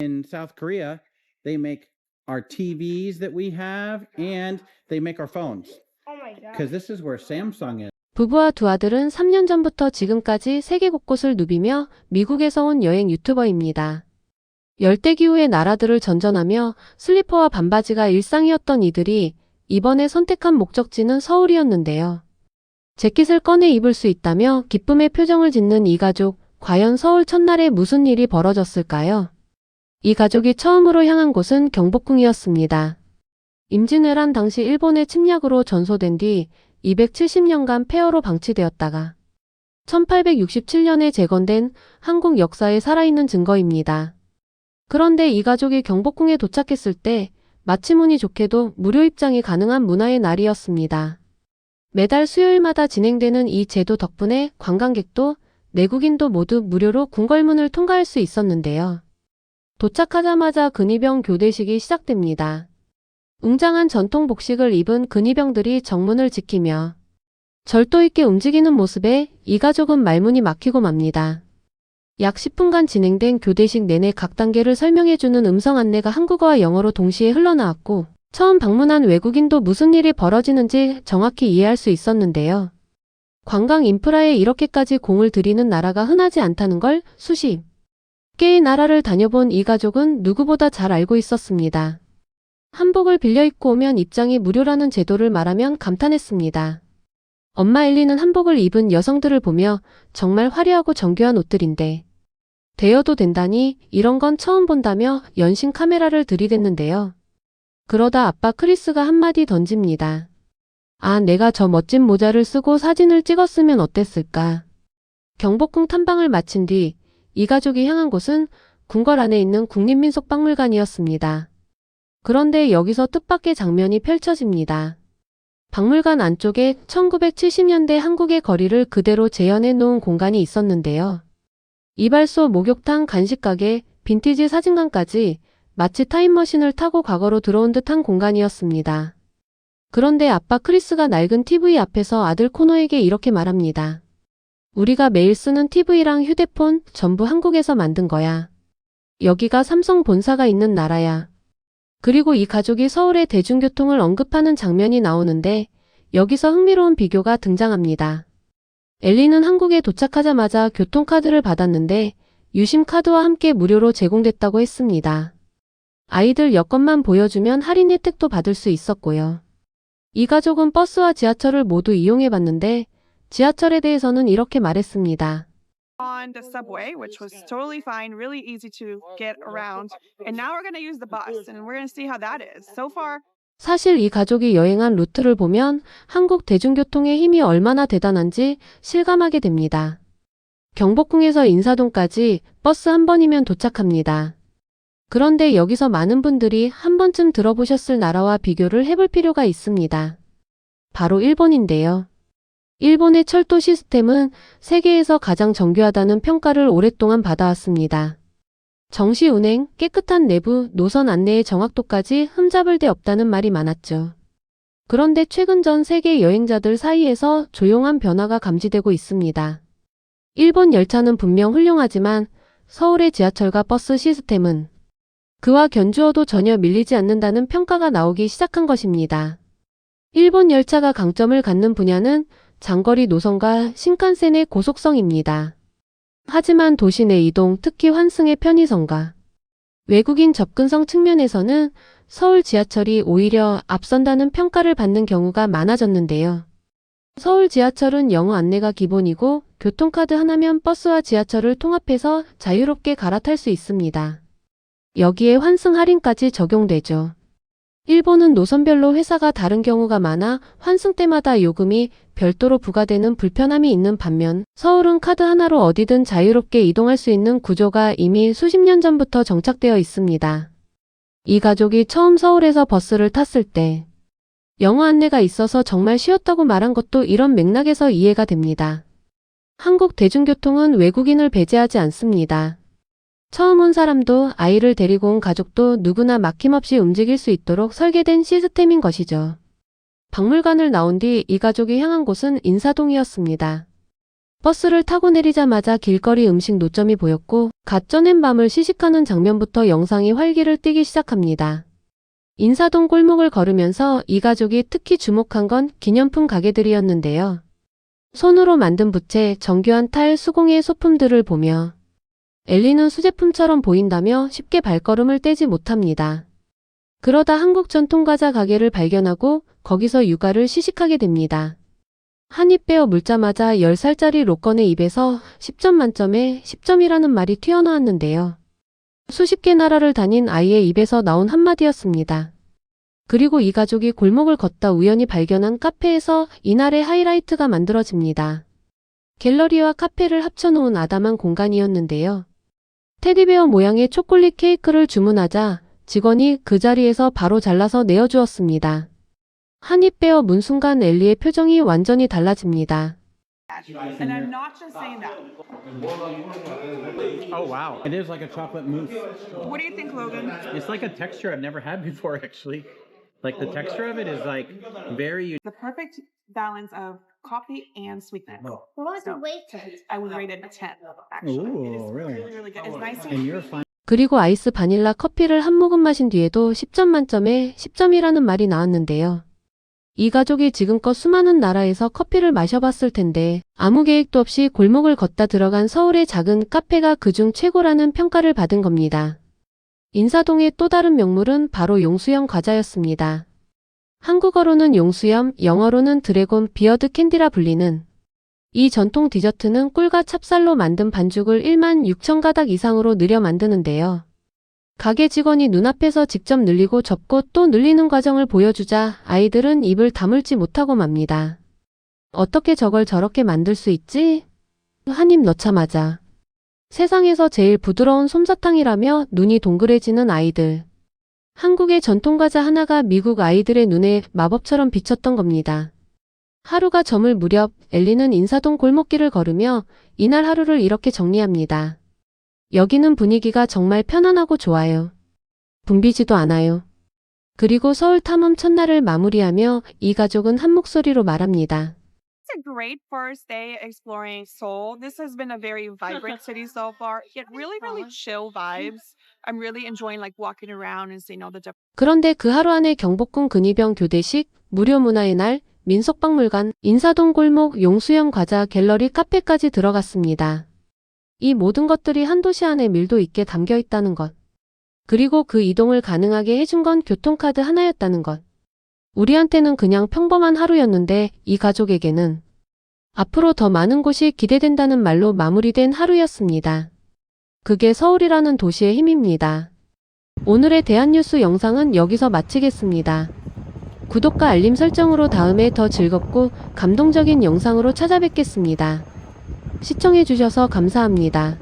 In South Korea, they make our TVs that we have and they make our phones. Oh my god. Because this is where Samsung is. 부부와 두 아들은 3년 전부터 지금까지 세계 곳곳을 누비며 미국에서 온 여행 유튜버입니다. 열대기후의 나라들을 전전하며 슬리퍼와 반바지가 일상이었던 이들이 이번에 선택한 목적지는 서울이었는데요. 재킷을 꺼내 입을 수 있다며 기쁨의 표정을 짓는 이 가족, 과연 서울 첫날에 무슨 일이 벌어졌을까요? 이 가족이 처음으로 향한 곳은 경복궁이었습니다. 임진왜란 당시 일본의 침략으로 전소된 뒤 270년간 폐허로 방치되었다가 1867년에 재건된 한국 역사에 살아있는 증거입니다. 그런데 이 가족이 경복궁에 도착했을 때 마침 운이 좋게도 무료 입장이 가능한 문화의 날이었습니다. 매달 수요일마다 진행되는 이 제도 덕분에 관광객도 내국인도 모두 무료로 궁궐문을 통과할 수 있었는데요. 도착하자마자 근위병 교대식이 시작됩니다. 웅장한 전통 복식을 입은 근위병들이 정문을 지키며 절도 있게 움직이는 모습에 이 가족은 말문이 막히고 맙니다. 약 10분간 진행된 교대식 내내 각 단계를 설명해주는 음성 안내가 한국어와 영어로 동시에 흘러나왔고 처음 방문한 외국인도 무슨 일이 벌어지는지 정확히 이해할 수 있었는데요. 관광 인프라에 이렇게까지 공을 들이는 나라가 흔하지 않다는 걸 수십 개의 나라를 다녀본 이 가족은 누구보다 잘 알고 있었습니다. 한복을 빌려 입고 오면 입장이 무료라는 제도를 말하면 감탄했습니다. 엄마 엘리는 한복을 입은 여성들을 보며 정말 화려하고 정교한 옷들인데 대여도 된다니 이런 건 처음 본다며 연신 카메라를 들이댔는데요. 그러다 아빠 크리스가 한마디 던집니다. 아, 내가 저 멋진 모자를 쓰고 사진을 찍었으면 어땠을까. 경복궁 탐방을 마친 뒤 이 가족이 향한 곳은 궁궐 안에 있는 국립민속박물관이었습니다. 그런데 여기서 뜻밖의 장면이 펼쳐집니다. 박물관 안쪽에 1970년대 한국의 거리를 그대로 재현해 놓은 공간이 있었는데요. 이발소, 목욕탕, 간식가게, 빈티지 사진관까지 마치 타임머신을 타고 과거로 들어온 듯한 공간이었습니다. 그런데 아빠 크리스가 낡은 TV 앞에서 아들 코노에게 이렇게 말합니다. 우리가 매일 쓰는 TV랑 휴대폰 전부 한국에서 만든 거야. 여기가 삼성 본사가 있는 나라야. 그리고 이 가족이 서울의 대중교통을 언급하는 장면이 나오는데 여기서 흥미로운 비교가 등장합니다. 엘리는 한국에 도착하자마자 교통카드를 받았는데 유심카드와 함께 무료로 제공됐다고 했습니다. 아이들 여권만 보여주면 할인 혜택도 받을 수 있었고요. 이 가족은 버스와 지하철을 모두 이용해봤는데 지하철에 대해서는 이렇게 말했습니다. On the subway, which was totally fine, really easy to get around. And now we're going to use the bus and we're going to see how that is. So far, 사실 이 가족이 여행한 루트를 보면 한국 대중교통의 힘이 얼마나 대단한지 실감하게 됩니다. 경복궁에서 인사동까지 버스 한 번이면 도착합니다. 그런데 여기서 많은 분들이 한 번쯤 들어보셨을 나라와 비교를 해볼 필요가 있습니다. 바로 일본인데요. 일본의 철도 시스템은 세계에서 가장 정교하다는 평가를 오랫동안 받아왔습니다. 정시 운행, 깨끗한 내부, 노선 안내의 정확도까지 흠잡을 데 없다는 말이 많았죠. 그런데 최근 전 세계 여행자들 사이에서 조용한 변화가 감지되고 있습니다. 일본 열차는 분명 훌륭하지만 서울의 지하철과 버스 시스템은 그와 견주어도 전혀 밀리지 않는다는 평가가 나오기 시작한 것입니다. 일본 열차가 강점을 갖는 분야는 장거리 노선과 신칸센의 고속성입니다. 하지만 도시 내 이동, 특히 환승의 편의성과 외국인 접근성 측면에서는 서울 지하철이 오히려 앞선다는 평가를 받는 경우가 많아졌는데요. 서울 지하철은 영어 안내가 기본이고 교통카드 하나면 버스와 지하철을 통합해서 자유롭게 갈아탈 수 있습니다. 여기에 환승 할인까지 적용되죠. 일본은 노선별로 회사가 다른 경우가 많아 환승 때마다 요금이 별도로 부과되는 불편함이 있는 반면 서울은 카드 하나로 어디든 자유롭게 이동할 수 있는 구조가 이미 수십 년 전부터 정착되어 있습니다. 이 가족이 처음 서울에서 버스를 탔을 때 영어 안내가 있어서 정말 쉬웠다고 말한 것도 이런 맥락에서 이해가 됩니다. 한국 대중교통은 외국인을 배제하지 않습니다. 처음 온 사람도 아이를 데리고 온 가족도 누구나 막힘없이 움직일 수 있도록 설계된 시스템인 것이죠. 박물관을 나온 뒤 이 가족이 향한 곳은 인사동이었습니다. 버스를 타고 내리자마자 길거리 음식 노점이 보였고 갓 쪄낸 밤을 시식하는 장면부터 영상이 활기를 띠기 시작합니다. 인사동 골목을 걸으면서 이 가족이 특히 주목한 건 기념품 가게들이었는데요. 손으로 만든 부채, 정교한 타일, 수공예 소품들을 보며 엘리는 수제품처럼 보인다며 쉽게 발걸음을 떼지 못합니다. 그러다 한국 전통 과자 가게를 발견하고 거기서 육아를 시식하게 됩니다. 한 입 베어 물자마자 10살짜리 로건의 입에서 10점 만점에 10점이라는 말이 튀어나왔는데요. 수십 개 나라를 다닌 아이의 입에서 나온 한마디였습니다. 그리고 이 가족이 골목을 걷다 우연히 발견한 카페에서 이날의 하이라이트가 만들어집니다. 갤러리와 카페를 합쳐놓은 아담한 공간이었는데요. 테디베어 모양의 초콜릿 케이크를 주문하자 직원이 그 자리에서 바로 잘라서 내어주었습니다. 한 입 베어 문 순간 엘리의 표정이 완전히 달라집니다. And I'm not just saying that. Oh wow. It is like a chocolate mousse. What do you think, Logan? It's like a texture I've never had before actually. Like the texture of it is like very The perfect balance of coffee and sweetness. What was the So, weight test? I would rate it a 10, actually. It is Ooh, really? really good. It's nice and and you're fine. 그리고 아이스 바닐라 커피를 한 모금 마신 뒤에도 10점 만점에 10점이라는 말이 나왔는데요. 이 가족이 지금껏 수많은 나라에서 커피를 마셔봤을 텐데 아무 계획도 없이 골목을 걷다 들어간 서울의 작은 카페가 그중 최고라는 평가를 받은 겁니다. 인사동의 또 다른 명물은 바로 용수염 과자였습니다. 한국어로는 용수염, 영어로는 드래곤 비어드 캔디라 불리는 이 전통 디저트는 꿀과 찹쌀로 만든 반죽을 16,000가닥 이상으로 늘여 만드는데요. 가게 직원이 눈앞에서 직접 늘리고 접고 또 늘리는 과정을 보여주자 아이들은 입을 다물지 못하고 맙니다. 어떻게 저걸 저렇게 만들 수 있지? 한 입 넣자마자 세상에서 제일 부드러운 솜사탕이라며 눈이 동그래지는 아이들. 한국의 전통 과자 하나가 미국 아이들의 눈에 마법처럼 비쳤던 겁니다. 하루가 저물 무렵 엘리는 인사동 골목길을 걸으며 이날 하루를 이렇게 정리합니다. 여기는 분위기가 정말 편안하고 좋아요. 붐비지도 않아요. 그리고 서울 탐험 첫날을 마무리하며 이 가족은 한 목소리로 말합니다. It's a great first day exploring Seoul. This has been a very vibrant city so far. Yet really chill vibes. I'm really enjoying like walking around and seeing all the different. 그런데 그 하루 안에 경복궁 근위병 교대식, 무료 문화의 날, 민속박물관, 인사동 골목, 용수염 과자, 갤러리, 카페까지 들어갔습니다. 이 모든 것들이 한 도시 안에 밀도 있게 담겨 있다는 것. 그리고 그 이동을 가능하게 해준 건 교통카드 하나였다는 것. 우리한테는 그냥 평범한 하루였는데 이 가족에게는 앞으로 더 많은 곳이 기대된다는 말로 마무리된 하루였습니다. 그게 서울이라는 도시의 힘입니다. 오늘의 대한뉴스 영상은 여기서 마치겠습니다. 구독과 알림 설정으로 다음에 더 즐겁고 감동적인 영상으로 찾아뵙겠습니다. 시청해주셔서 감사합니다.